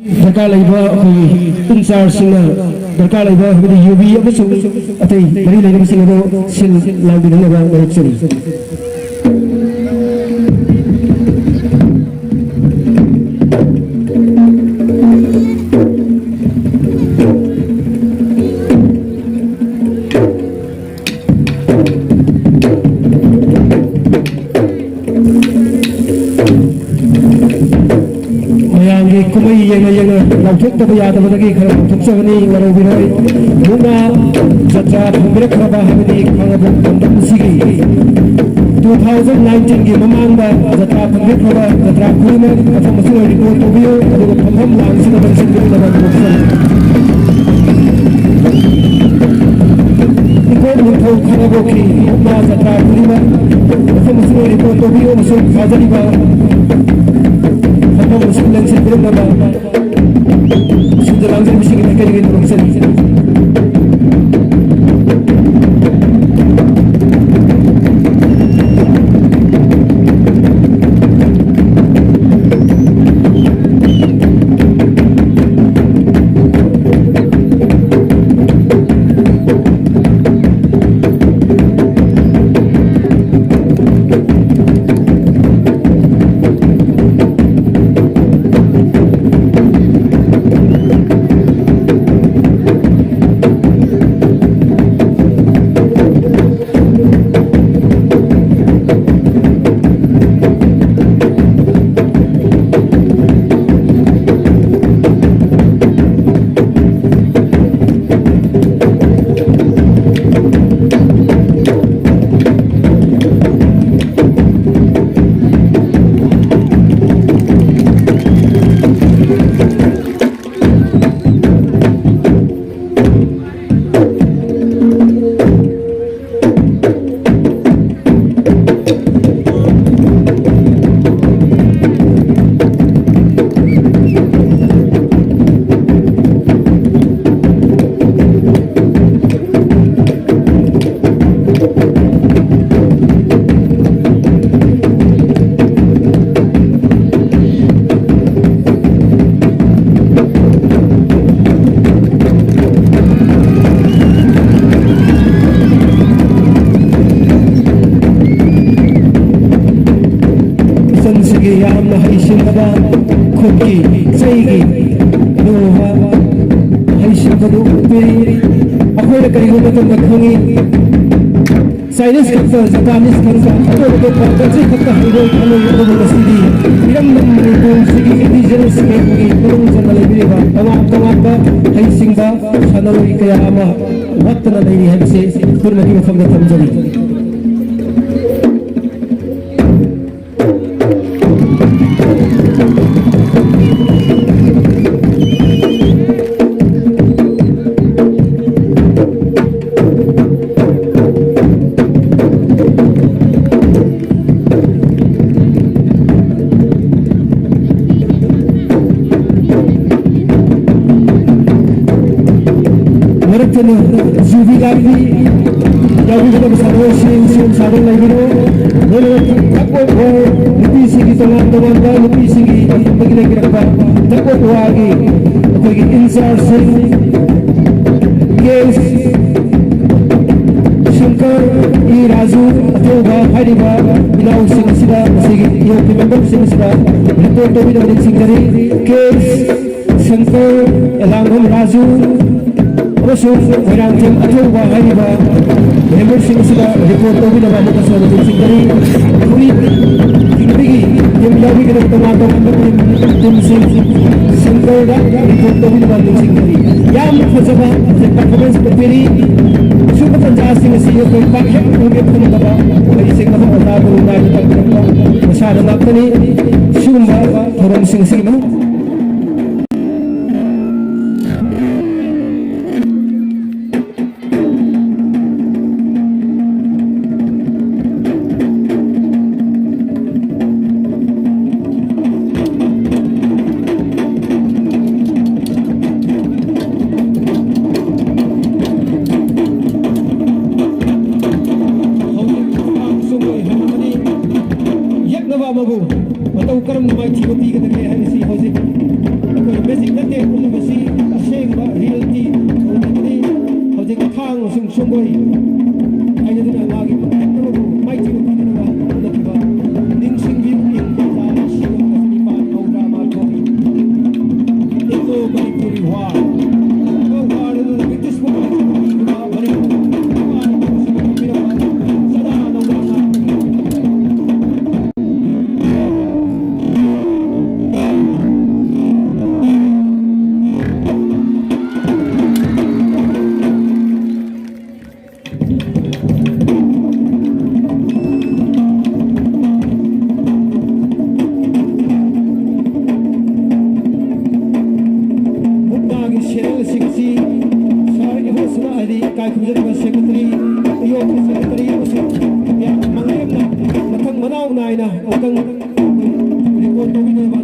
dharkar laiba in charge sing dharkar laiba UV amasung atay mari laiba sing ado sil labi na ba direction kumay yang lautuk tapi ada lagi kalau lautuk ni walau birai bunga jatra pemberi keraba ini kalau bukan sigi 2019 ke memanda jatra pemberi keraba jatra kuliah atau masih ada dua tubio ada pembam langsung dari sendiri dalam proses ikut untuk keraba ki bunga jatra kuliah atau masih ada dua tubio masuk kaji di bawah Apa musim dan sebelum nama sudah langsung bisa kita kerjakan proses. Chinese culture, Japanese culture, atau culture kita hidup kalau itu bersidi. Yang mendukung segi indigenous segi belum sama lagi ba. Awak ba, hai singba, sanalui kaya ama, waktu na ini habis turun lagi macam dah terjadi. Zubi lagi, jauh kita bersama sim sarung lagi tu. Boleh aku lebih segi teman-teman dah lebih segi bagi lagi apa? Takut lagi, aku ingin insertion, case, Shankar, Raju, atau hari bila using sida segi yang member using sida report tu bila using dari case, Shankar, Elangham Raju. Masuk orang tim atau bahari bah member sing sudah report tu bila bawa kasar tu sing dari kulit tinggi yang jadi kita tengah tim sing dah report tu bila bawa sing dari yang bersama performance berperi super penjas sing yang pakai untuk kita bawa dari sing apa orang berumah kita masyarakat nak ni sumber orang sing mana atau kerem mai cipi kita ni hari si hausi ꯂꯩꯔꯣꯏ ꯍꯥꯏꯅꯗꯨꯅ ꯃꯥꯒꯤ ꯄꯨꯟꯅꯃꯛꯄꯨ ꯃꯥꯏꯊꯤꯕ ꯄꯤꯗꯨꯅ ꯍꯣꯠꯅꯈꯤꯕ ꯅꯤꯡꯁꯤꯡꯕꯤꯌꯨ ꯏꯪ ꯀꯨꯝꯖꯥ ꯂꯤꯁꯤꯡ ꯑꯃꯒ ꯆꯅꯤꯄꯥꯟ ꯃꯧꯗ꯭ꯔꯥꯃꯥꯊꯣꯏ ꯏꯪꯗꯣ ꯃꯅꯤꯄꯨꯔꯤ ꯋꯥꯔ ꯋꯥꯔ ꯑꯗꯨꯅ ꯕ꯭ꯔꯤꯇꯤꯁꯄꯨ ꯄꯤꯈꯤꯕ ꯃꯅꯤꯄꯨꯔ ꯄꯤꯔꯛꯄ ꯁꯗꯥ ꯅꯧꯅ ꯃꯊꯪ ꯃꯅꯥꯎ ꯅꯥꯏꯅ ꯑꯃꯨꯛꯇꯪ ꯔꯦꯀꯣꯔꯠ ꯇꯧꯕꯤꯅꯕ